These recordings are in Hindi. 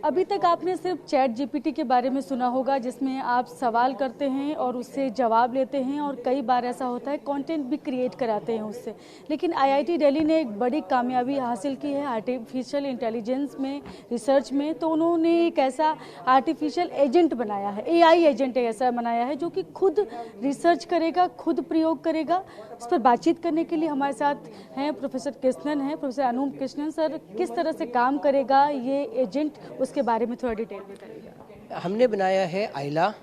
अभी तक आपने सिर्फ चैट जीपीटी के बारे में सुना होगा, जिसमें आप सवाल करते हैं और उससे जवाब लेते हैं, और कई बार ऐसा होता है कंटेंट भी क्रिएट कराते हैं उससे। लेकिन आईआईटी दिल्ली ने एक बड़ी कामयाबी हासिल की है आर्टिफिशियल इंटेलिजेंस में, रिसर्च में। तो उन्होंने एक ऐसा आर्टिफिशियल एजेंट बनाया है, एआई एजेंट ऐसा बनाया है जो कि खुद रिसर्च करेगा, खुद प्रयोग करेगा। इस पर बातचीत करने के लिए हमारे साथ हैं प्रोफेसर कृष्णन हैं, प्रोफेसर अनूप कृष्णन। सर, किस तरह से काम करेगा ये एजेंट, उसके बारे में थोड़ा डिटेल बताइएगा। हमने बनाया है आइला,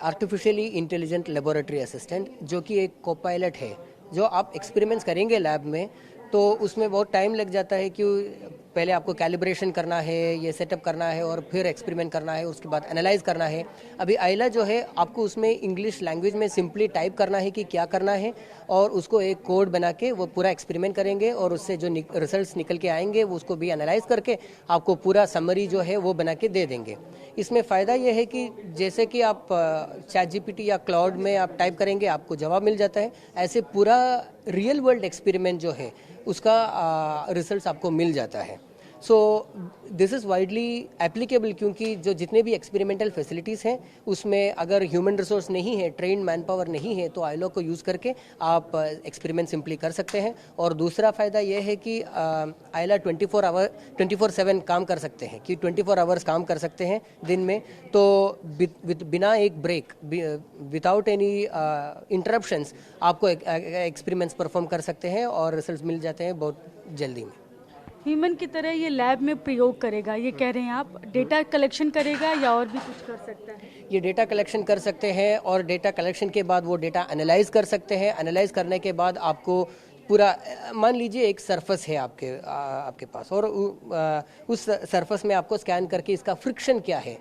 आर्टिफिशियली इंटेलिजेंट लेबोरेटरी असिस्टेंट, जो कि एक कोपायलट है। जो आप एक्सपेरिमेंट्स करेंगे लैब में तो उसमें बहुत टाइम लग जाता है कि पहले आपको कैलिब्रेशन करना है, ये सेटअप करना है और फिर एक्सपेरिमेंट करना है, उसके बाद एनालाइज करना है। अभी आइला जो है आपको उसमें इंग्लिश लैंग्वेज में सिंपली टाइप करना है कि क्या करना है और उसको एक कोड बना के वो पूरा एक्सपेरिमेंट करेंगे और उससे जो रिजल्ट्स निकल के आएंगे वो उसको भी एनालाइज करके आपको पूरा समरी जो है वो बना के दे देंगे। इसमें फ़ायदा ये है कि जैसे कि आप चैट जीपीटी या क्लाउड में आप टाइप करेंगे आपको जवाब मिल जाता है, ऐसे पूरा रियल वर्ल्ड एक्सपेरिमेंट जो है उसका रिजल्ट्स आपको मिल जाता है। So this is widely applicable, क्योंकि जो जितने भी एक्सपेरिमेंटल फैसिलिटीज़ हैं उसमें अगर ह्यूमन रिसोर्स नहीं है, ट्रेंड मैन पावर नहीं है, तो आइलो को यूज़ करके आप एक्सपेरिमेंट सिंपली कर सकते हैं। और दूसरा फ़ायदा यह है कि आइला 24/7 काम कर सकते हैं, कि 24 आवर्स काम कर सकते हैं दिन में। तो बिना एक ब्रेक, विदाउट एनी इंटरप्शंस आपको एक्सपेरिमेंट्स परफॉर्म कर सकते हैं और रिजल्ट्स मिल जाते हैं बहुत जल्दी में। ह्यूमन की तरह ये लैब में प्रयोग करेगा, ये कह रहे हैं आप? डेटा कलेक्शन करेगा या और भी कुछ कर सकता है? ये डेटा कलेक्शन कर सकते हैं और डेटा कलेक्शन के बाद वो डेटा एनालाइज कर सकते हैं। एनालाइज करने के बाद आपको पूरा, मान लीजिए एक सरफेस है आपके पास, और उस सरफेस में आपको स्कैन करके इसका फ्रिक्शन क्या है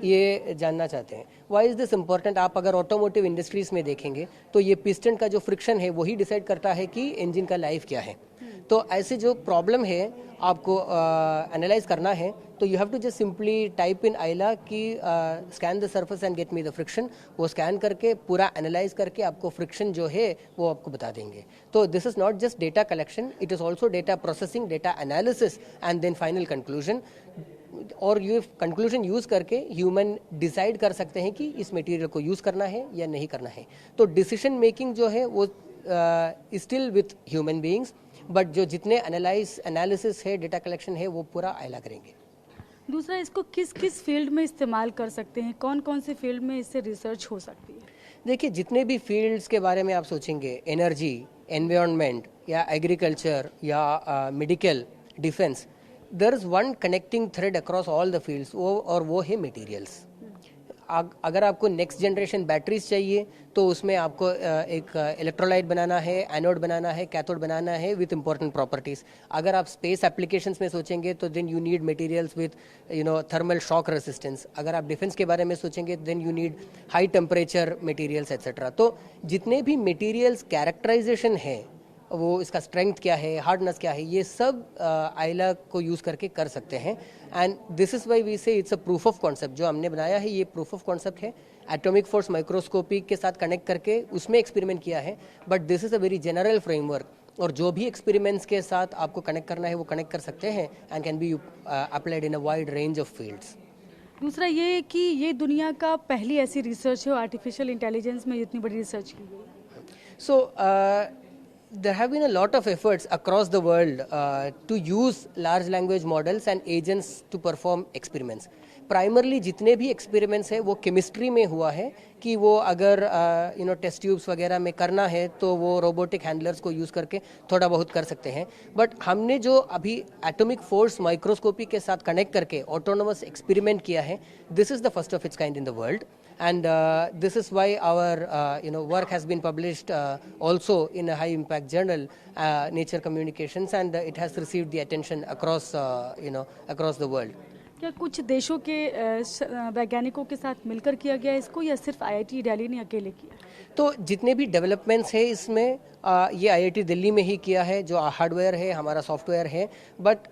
ये जानना चाहते हैं। Why is this important? आप अगर ऑटोमोटिव इंडस्ट्रीज में देखेंगे तो ये पिस्टन का जो फ्रिक्शन है वही डिसाइड करता है कि इंजन का लाइफ क्या है। तो ऐसे जो प्रॉब्लम है आपको एनालाइज करना है, तो you have to just simply type in आइला कि scan the surface and get me the friction. वो स्कैन करके पूरा एनालाइज करके आपको फ्रिक्शन जो है वो आपको बता देंगे। तो this is not just data collection, it is also data processing, data analysis and then final conclusion. और ये कंक्लूजन यूज़ करके ह्यूमन डिसाइड कर सकते हैं कि इस मटेरियल को यूज़ करना है या नहीं करना है। तो डिसीजन मेकिंग जो है वो still with human beings, but जो जितने एनालिसिस है, डेटा कलेक्शन है, वो पूरा आइला करेंगे। दूसरा, इसको किस किस फील्ड में इस्तेमाल कर सकते हैं? कौन कौन से फील्ड में इससे रिसर्च हो सकती है? देखिए, जितने भी फील्ड्स के बारे में आप सोचेंगे, एनर्जी, एनवायरनमेंट या एग्रीकल्चर या medical, defence, there is one connecting thread across all the fields, वो है मटेरियल्स। अगर आपको नेक्स्ट जनरेशन बैटरीज चाहिए तो उसमें आपको एक इलेक्ट्रोलाइट बनाना है, एनोड बनाना है, कैथोड बनाना है विथ इंपॉर्टेंट प्रॉपर्टीज। अगर आप स्पेस एप्लीकेशंस में सोचेंगे तो then you need materials with thermal shock resistance. अगर आप डिफेंस के बारे में सोचेंगे then you need high temperature materials etcetera. तो जितने भी मटेरियल्स कैरेक्टराइजेशन है, वो इसका स्ट्रेंथ क्या है, हार्डनेस क्या है, ये सब आइला को यूज़ करके कर सकते हैं। And this is why we say it's a proof of concept. जो हमने बनाया है ये प्रूफ ऑफ कॉन्सेप्ट है, एटॉमिक फोर्स माइक्रोस्कोपी के साथ कनेक्ट करके उसमें एक्सपेरिमेंट किया है, but this is a very general framework. और जो भी एक्सपेरिमेंट्स के साथ आपको कनेक्ट करना है वो कनेक्ट कर सकते हैं and can be applied in a wide range of fields. दूसरा ये कि ये दुनिया का पहली ऐसी रिसर्च है आर्टिफिशियल इंटेलिजेंस में इतनी बड़ी रिसर्च की गई। सो there have been a lot of efforts across the world to use large language models and agents to perform experiments. Primarily जितने भी एक्सपेरिमेंट्स हैं वो केमिस्ट्री में हुआ है, कि वो अगर टेस्ट ट्यूब्स वगैरह में करना है तो वो रोबोटिक हैंडलर्स को यूज़ करके थोड़ा बहुत कर सकते हैं। बट हमने जो अभी एटॉमिक फोर्स माइक्रोस्कोपी के साथ कनेक्ट करके ऑटोनोमस एक्सपेरिमेंट किया है, this is the first of its kind in the world. And this is why our work has been published also in a high impact journal, Nature Communications, and it has received the attention across across the world. क्या कुछ देशों के वैज्ञानिकों के साथ मिलकर किया गया इसको, या सिर्फ आईआईटी दिल्ली ने अकेले किया? तो जितने भी डेवलपमेंट्स है इसमें ये आईआईटी दिल्ली में ही किया है। जो हार्डवेयर है, हमारा सॉफ्टवेयर है, but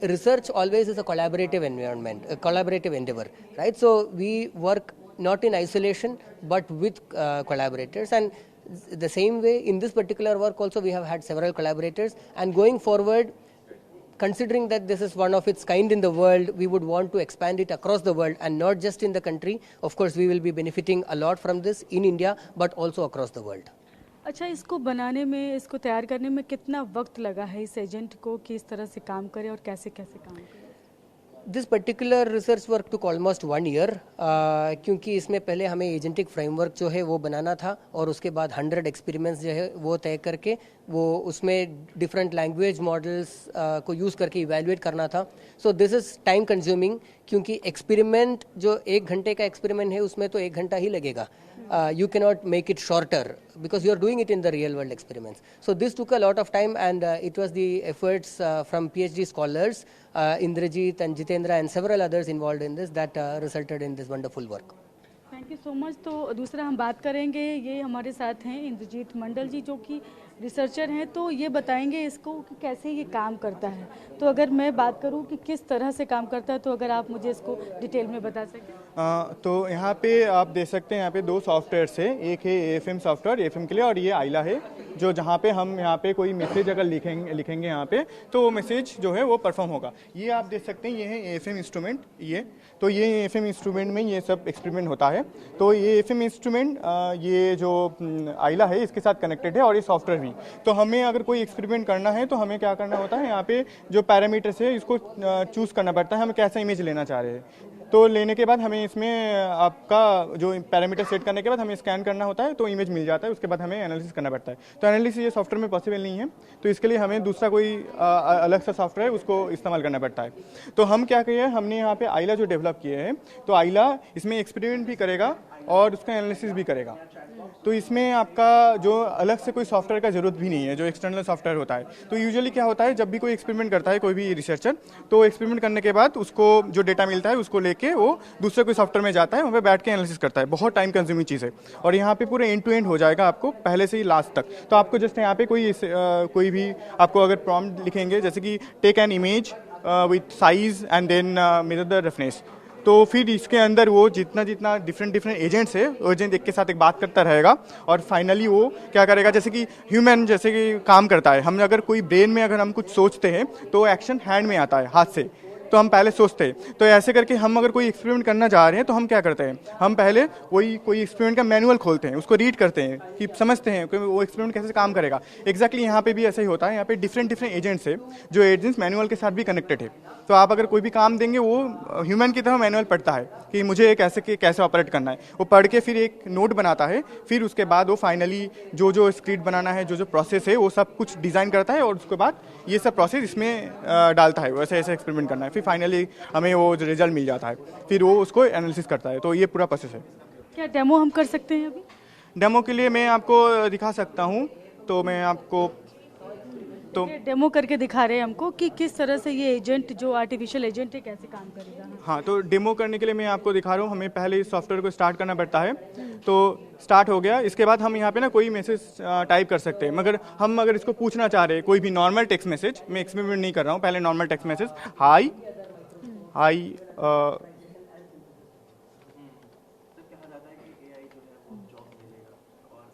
research always is a collaborative environment, collaborative endeavour, right? So we work not in isolation but with collaborators, and the same way in this particular work also we have had several collaborators, and going forward considering that this is one of its kind in the world, we would want to expand it across the world and not just in the country. Of course, we will be benefiting a lot from this in India, but also across the world. अच्छा, इसको बनाने में, इसको तैयार करने में कितना वक्त लगा है इस एजेंट को कि इस तरह से काम करे और कैसे कैसे काम करे? This particular research work took almost 1 year, क्योंकि इसमें पहले हमें एजेंटिक फ्रेमवर्क जो है वो बनाना था और उसके बाद 100 एक्सपेरिमेंट्स जो है वो तय करके वो उसमें डिफरेंट लैंग्वेज मॉडल्स को यूज़ करके इवेल्युएट करना था. So this is time consuming, क्योंकि एक्सपेरिमेंट जो 1 घंटे का एक्सपेरिमेंट है उसमें तो 1 घंटा ही लगेगा. You cannot make it shorter because you are doing it in the real world experiments. So this took a lot of time, and it was the efforts from PhD scholars, Indrajit and Jitendra and several others involved in this that resulted in this wonderful work. Thank you so much. तो दूसरा हम बात करेंगे, ये हमारे साथ हैं इंद्रजीत मंडल जी जो कि रिसर्चर हैं. तो ये बताएंगे इसको कि कैसे ये काम करता है. तो अगर मैं बात करूं कि किस तरह से काम करता है, तो अगर आप मुझे इसको डिटेल में बता सकें. तो यहाँ पे आप देख सकते हैं, यहाँ पे 2 सॉफ्टवेयर है. एक है AFM सॉफ्टवेयर, AFM के लिए, और ये आइला है जो जहाँ पे हम यहाँ पे कोई मैसेज अगर लिखेंगे यहाँ पे तो वो मैसेज जो है वो परफॉर्म होगा. ये आप देख सकते हैं, ये है AFM इंस्ट्रूमेंट. तो ये AFM इंस्ट्रूमेंट में ये सब एक्सपेरिमेंट होता है. तो ये AFM इंस्ट्रूमेंट ये जो आइला है इसके साथ कनेक्टेड है, और ये सॉफ्टवेयर भी. तो हमें अगर कोई एक्सपेरिमेंट करना है तो हमें क्या करना होता है, यहाँ पे जो पैरामीटर्स है इसको चूज़ करना पड़ता है, हम कैसा इमेज लेना चाह रहे हैं. तो लेने के बाद हमें इसमें आपका जो पैरामीटर सेट करने के बाद हमें स्कैन करना होता है, तो इमेज मिल जाता है. उसके बाद हमें एनालिसिस करना पड़ता है. तो एनालिसिस ये सॉफ्टवेयर में पॉसिबल नहीं है, तो इसके लिए हमें दूसरा कोई अलग सा सॉफ्टवेयर उसको इस्तेमाल करना पड़ता है. तो हम क्या किए, हमने यहाँ पे आइला जो डेवलप किए हैं, तो आइला इसमें एक्सपेरिमेंट भी करेगा और उसका एनालिसिस भी करेगा. तो इसमें आपका जो अलग से कोई सॉफ्टवेयर का जरूरत भी नहीं है, जो एक्सटर्नल सॉफ्टवेयर होता है. तो यूजुअली क्या होता है, जब भी कोई एक्सपेरिमेंट करता है कोई भी रिसर्चर, तो एक्सपेरिमेंट करने के बाद उसको जो डेटा मिलता है उसको लेके वो दूसरे कोई सॉफ्टवेयर में जाता है, वहाँ पे बैठ के एनालिसिस करता है. बहुत टाइम कंज्यूमिंग चीज़ है, और यहाँ पे पूरे एंड टू एंड हो जाएगा आपको पहले से ही लास्ट तक. तो आपको जस्ट यहाँ पे कोई भी आपको अगर प्रॉम्प्ट लिखेंगे, जैसे कि take an image with size and then measure the roughness, तो फिर इसके अंदर वो जितना डिफरेंट एजेंट्स है, एजेंट एक के साथ एक बात करता रहेगा, और फाइनली वो क्या करेगा, जैसे कि ह्यूमन जैसे कि काम करता है. हम अगर कोई ब्रेन में अगर हम कुछ सोचते हैं तो एक्शन हैंड में आता है, हाथ से. तो हम पहले सोचते हैं, तो ऐसे करके हम अगर कोई एक्सपेरिमेंट करना चाह रहे हैं तो हम क्या करते हैं, हम पहले कोई एक्सपेरिमेंट का मैनुअल खोलते हैं, उसको रीड करते हैं कि समझते हैं कि वो एक्सपेरिमेंट कैसे काम करेगा. एग्जैक्टली यहाँ पे भी ऐसा ही होता है. यहाँ पे डिफरेंट एजेंट्स है, जो एजेंट्स मैनुअल के साथ भी कनेक्टेड है. तो आप अगर कोई भी काम देंगे, वो ह्यूमन की तरह मैनुअल पढ़ता है कि मुझे कैसे ऑपरेट करना है. वो पढ़ के फिर एक नोट बनाता है, फिर उसके बाद वो फाइनली जो स्क्रिप्ट बनाना है, जो प्रोसेस है, वो सब कुछ डिज़ाइन करता है, और उसके बाद ये सब प्रोसेस इसमें डालता है. वैसे ऐसे एक्सपेरिमेंट करना है, फिर फाइनली हमें वो रिजल्ट मिल जाता है, फिर वो उसको एनालिसिस करता है. तो ये पूरा प्रोसेस है. क्या डेमो हम कर सकते हैं अभी? डेमो के लिए मैं आपको दिखा सकता हूँ. तो मैं आपको डेमो करके दिखा रहे हैं हमको कि किस तरह से ये एजेंट, जो आर्टिफिशियल एजेंट है, कैसे काम करेगा. हाँ, तो डेमो करने के लिए मैं आपको दिखा रहा हूँ. हमें पहले इस सॉफ्टवेयर को स्टार्ट करना पड़ता है. तो स्टार्ट हो गया. इसके बाद हम यहाँ पे ना कोई मैसेज टाइप कर सकते हैं, मगर हम अगर इसको पूछना चाह रहे हैं कोई भी नॉर्मल टेक्स्ट मैसेज, मैं एक्सपेरिमेंट नहीं कर रहा हूँ, पहले normal text message, high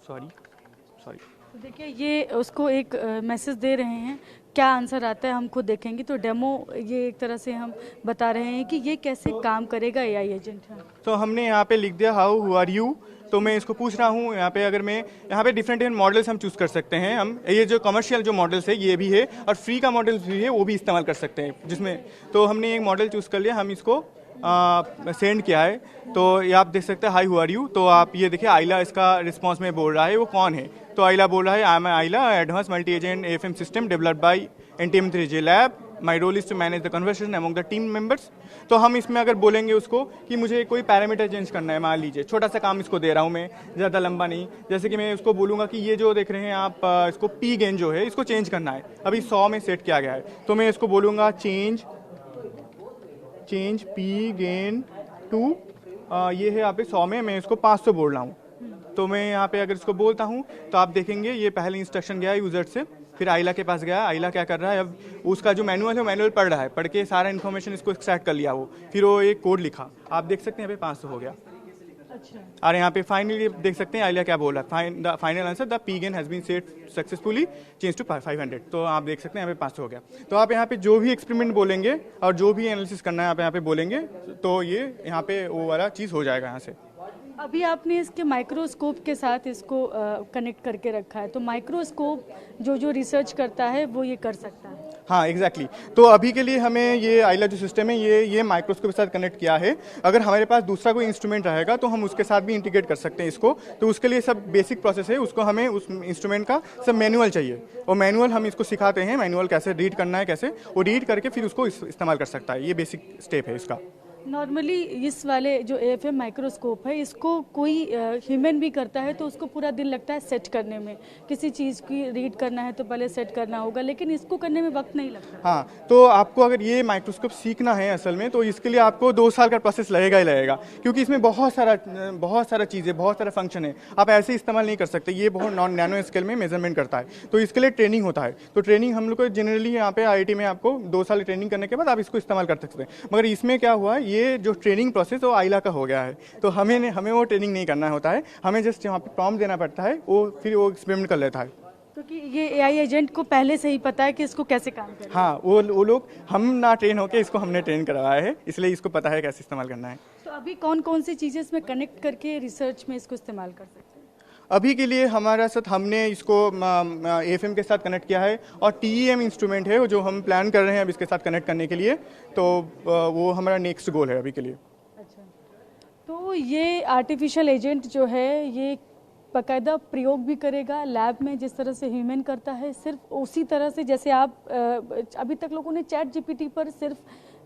sorry. तो देखिए, ये उसको एक मैसेज दे रहे हैं, क्या आंसर आता है हम खुद देखेंगे. तो डेमो ये एक तरह से हम बता रहे हैं कि ये कैसे काम करेगा AI एजेंट. तो हमने यहाँ पे लिख दिया हु आर यू. तो मैं इसको पूछ रहा हूँ यहाँ पे, अगर मैं यहाँ पे डिफरेंट मॉडल्स हम चूज़ कर सकते हैं. हम ये जो कमर्शियल जो मॉडल्स है ये भी है, और फ्री का मॉडल भी है, वो भी इस्तेमाल कर सकते हैं जिसमें. तो हमने एक मॉडल चूज़ कर लिया, हम इसको सेंड किया है. तो ये आप देख सकते हैं, हाई हु आर यू. तो आप ये देखिए, आइला इसका रिस्पॉन्स में बोल रहा है वो कौन है. तो आइला बोल रहा है, I am AILA, advanced multi agent AFM system developed by NTM3J lab. My role is to manage the conversation among the team members. तो हम इसमें अगर बोलेंगे उसको कि मुझे कोई पैरामीटर चेंज करना है, मान लीजिए छोटा सा काम इसको दे रहा हूँ मैं, ज़्यादा लंबा नहीं. जैसे कि मैं उसको बोलूँगा कि ये जो देख रहे हैं आप, इसको P गेन जो है इसको चेंज करना है. अभी 100 में सेट किया गया है, तो मैं इसको बोलूँगा चेंज P गेन टू, ये है यहाँ पे 100 में, मैं इसको 500 बोल रहा हूँ. तो मैं यहाँ पे अगर इसको बोलता हूँ तो आप देखेंगे ये पहले इंस्ट्रक्शन गया यूजर से, फिर आइला के पास गया. आइला क्या कर रहा है, अब उसका जो मैनुअल है वो मैनुअल पढ़ रहा है, पढ़ के सारा इन्फॉर्मेशन इसको एक्सट्रैक्ट कर लिया वो, फिर वो एक कोड लिखा. आप देख सकते हैं यहाँ पे 500 हो गया. अच्छा। और यहाँ पे फाइनली देख सकते हैं आइला क्या बोला, final answer the P gain has been set successfully change to 500। तो आप देख सकते हैं यहाँ पे 500 हो गया। तो आप यहाँ पे जो भी एक्सपेरिमेंट बोलेंगे और जो भी एनालिसिस करना है आप यहाँ पे बोलेंगे तो ये यहाँ पे वो वाला चीज़ हो जाएगा यहाँ से। अभी आपने इसके माइक्रोस्कोप के साथ इसको कनेक्ट करके रखा है, तो माइक्रोस्कोप जो रिसर्च करता है वो ये कर सकता है। हाँ एग्जैक्टली तो अभी के लिए हमें ये आइला जो सिस्टम है ये माइक्रोस्कोप के साथ कनेक्ट किया है। अगर हमारे पास दूसरा कोई इंस्ट्रूमेंट रहेगा तो हम उसके साथ भी इंटीग्रेट कर सकते हैं इसको। तो उसके लिए सब बेसिक प्रोसेस है, उसको हमें उस इंस्ट्रूमेंट का सब मैनुअल चाहिए और मैनुअल हम इसको सिखाते हैं, मैनुअल कैसे रीड करना है, कैसे वो रीड करके फिर उसको इस्तेमाल कर सकता है। ये बेसिक स्टेप है इसका। नॉर्मली इस वाले जो AFM माइक्रोस्कोप है इसको कोई ह्यूमन भी करता है तो उसको पूरा दिन लगता है सेट करने में, किसी चीज़ की रीड करना है तो पहले सेट करना होगा, लेकिन इसको करने में वक्त नहीं लगता। हाँ, तो आपको अगर ये माइक्रोस्कोप सीखना है असल में तो इसके लिए आपको 2 साल का प्रोसेस लगेगा ही लगेगा, क्योंकि इसमें बहुत सारा चीज़ें, बहुत सारा फंक्शन है, आप ऐसे इस्तेमाल नहीं कर सकते। ये बहुत नैनो स्केल में मेजरमेंट करता है, तो इसके लिए ट्रेनिंग होता है। तो ट्रेनिंग हम लोग को जनरली यहाँ पे IIT में आपको 2 साल ट्रेनिंग करने के बाद आप इसको इस्तेमाल कर सकते हैं। मगर इसमें क्या हुआ, ये जो ट्रेनिंग प्रोसेस वो आइला का हो गया है, तो हमें वो ट्रेनिंग नहीं करना होता है, हमें जस्ट यहाँ पे प्रॉम्प्ट देना पड़ता है, वो फिर वो एक्सपेरिमेंट कर लेता है। क्योंकि ये AI एजेंट को पहले से ही पता है कि इसको कैसे काम करना है। हाँ, वो लोग हम ना ट्रेन होके इसको हमने ट्रेन करवाया है, इसलिए इसको पता है कैसे इस्तेमाल करना है। तो अभी कौन कौन सी चीज़ें इसमें कनेक्ट करके रिसर्च में इसको इस्तेमाल कर सकते हैं? अभी के लिए हमारा साथ हमने इसको AFM के साथ कनेक्ट किया है और TEM इंस्ट्रूमेंट है जो हम प्लान कर रहे हैं अब इसके साथ कनेक्ट करने के लिए, तो वो हमारा नेक्स्ट गोल है अभी के लिए। अच्छा, तो ये आर्टिफिशियल एजेंट जो है ये बाकायदा प्रयोग भी करेगा लैब में, जिस तरह से ह्यूमन करता है, सिर्फ उसी तरह से जैसे आप अभी तक लोगों ने ChatGPT पर सिर्फ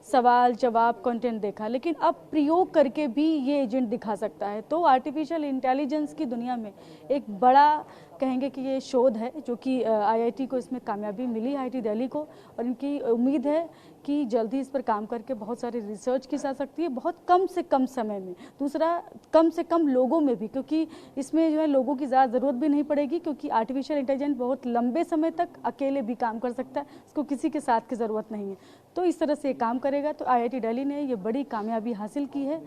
सवाल जवाब कंटेंट देखा, लेकिन अब प्रयोग करके भी ये एजेंट दिखा सकता है। तो आर्टिफिशियल इंटेलिजेंस की दुनिया में एक बड़ा कहेंगे कि ये शोध है जो कि IIT को इसमें कामयाबी मिली, IIT दिल्ली को, और इनकी उम्मीद है कि जल्दी इस पर काम करके बहुत सारी रिसर्च की जा सकती है, बहुत कम से कम समय में। दूसरा, कम से कम लोगों में भी, क्योंकि इसमें जो है लोगों की ज़्यादा ज़रूरत भी नहीं पड़ेगी, क्योंकि आर्टिफिशियल इंटेलिजेंस बहुत लंबे समय तक अकेले भी काम कर सकता है, उसको किसी के साथ की ज़रूरत नहीं है। तो इस तरह से काम करेगा। तो IIT दिल्ली ने ये बड़ी कामयाबी हासिल की है।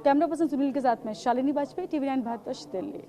कैमरा पर्सन सुनील के साथ में शालिनी वाजपेयी, TV9 भारतवर्ष, दिल्ली।